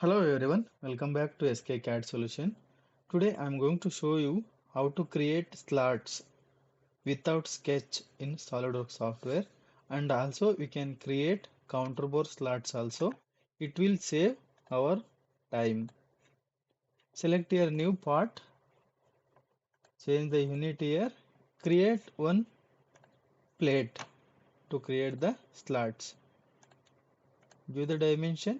Hello everyone, welcome back to SK CAD Solution. Today I am going to show you how to create slots without sketch in SolidWorks software, and also we can create counterbore slots also. It will save our time. Select your new part, change the unit here, create one plate to create the slots. Give the dimension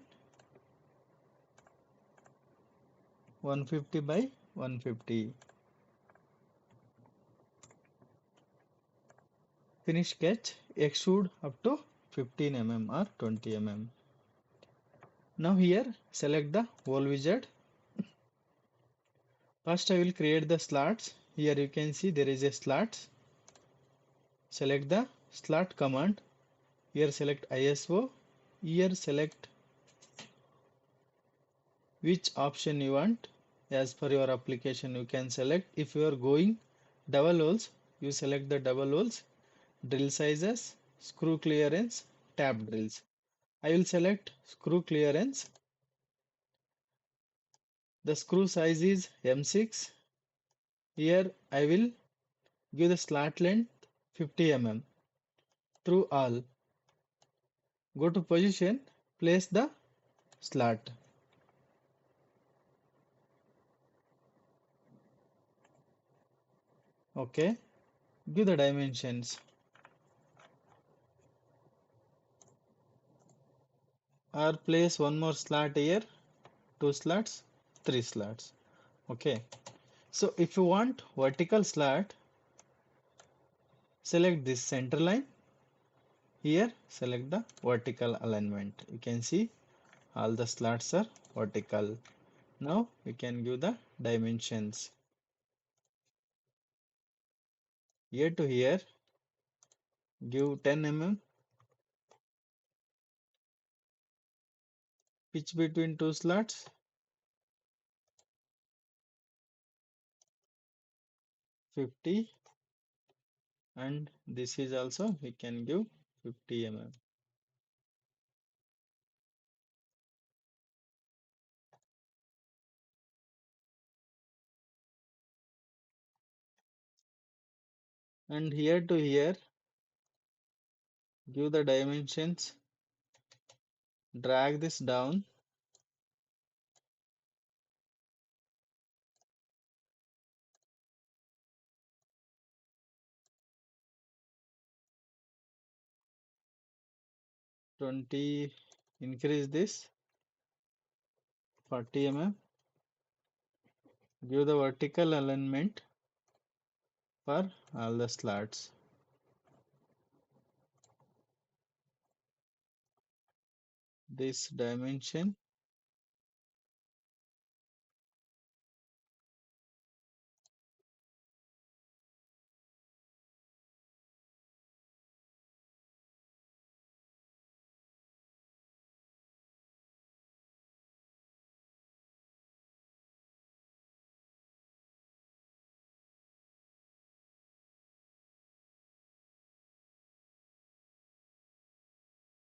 150 by 150. Finish sketch, extrude up to 15 mm or 20 mm. Now here select the whole wizard. First I will create the slots. Here you can see there is a slot. Select the slot command. Here select ISO. Here select which option you want. As per your application you can select. If you are going double holes, you select the double holes, drill sizes, screw clearance, tap drills. I will select screw clearance. The screw size is M6. Here I will give the slot length 50 mm through all. Go to position, place the slot. Okay, give the dimensions or place one more slot here, two slots, three slots. Okay, so if you want vertical slot, select this center line. Here select the vertical alignment. You can see all the slots are vertical. Now we can give the dimensions. Here to here, give 10 mm. Pitch between two slots 50, and this is also we can give 50 mm. And here to here, give the dimensions, drag this down, '20, increase this 40 mm, give the vertical alignment for all the slots. This dimension,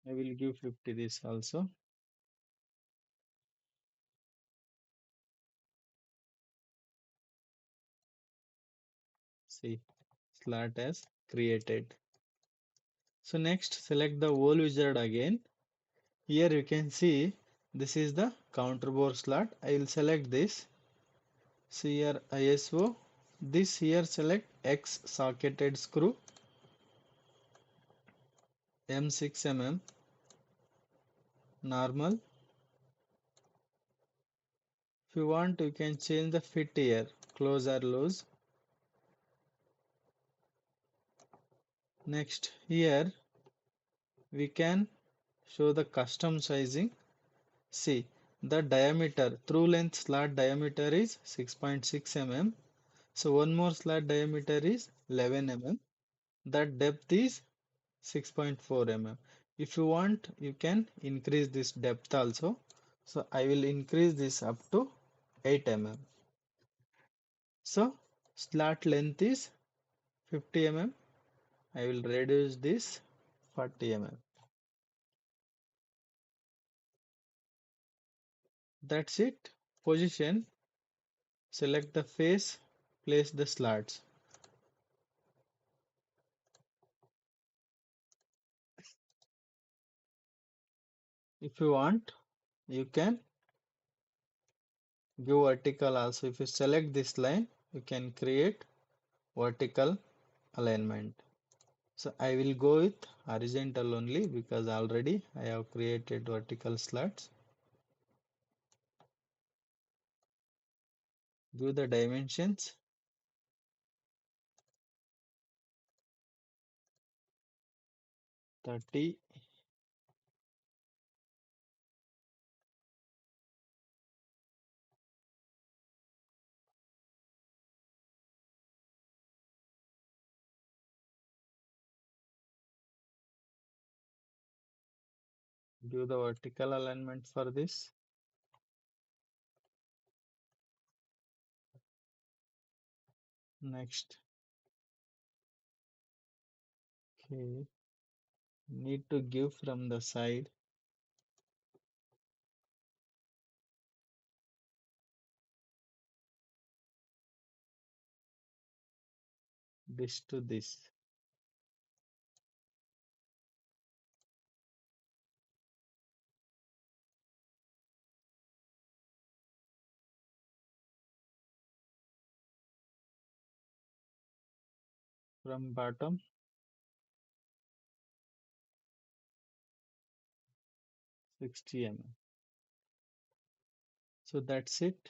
I will give 50 this also. See, slot as created. So next select the whole wizard again. Here you can see this is the counterbore slot. I will select this. See here ISO. This here select X socketed screw M6 mm normal. If you want you can change the fit here, close or loose. Next here we can show the custom sizing. See, the diameter through length slot diameter is 6.6 mm. So one more slot diameter is 11 mm. That depth is 6.4 mm. If you want you can increase this depth also. So I will increase this up to 8 mm. So slot length is 50 mm. I will reduce this 40 mm. That's it. Position, select the face, place the slats. If you want, you can give vertical also. If you select this line, you can create vertical alignment. So I will go with horizontal only because already I have created vertical slats. Give the dimensions 30, give the vertical alignment for this. Next, okay, need to give from the side this to this. From bottom 60 mm. So that's it.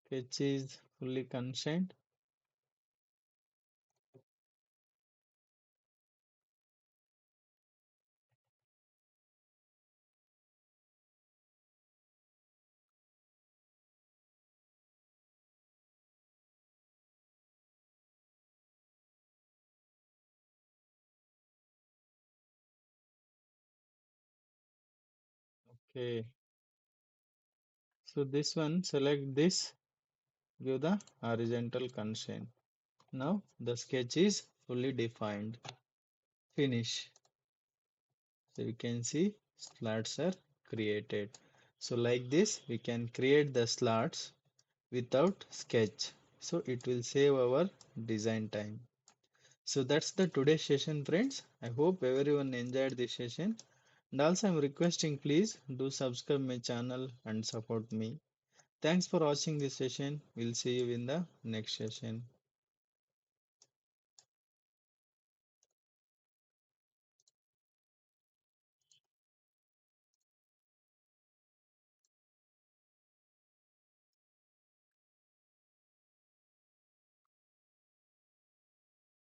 Sketch is fully consent. Okay. So this one, select this, give the horizontal consent. Now the sketch is fully defined. Finish. So you can see slats are created. So like this, we can create the slats without sketch. So it will save our design time. So that's the today's session, friends. I hope everyone enjoyed this session. And also I'm requesting please do subscribe my channel and support me. Thanks for watching this session. We'll see you in the next session.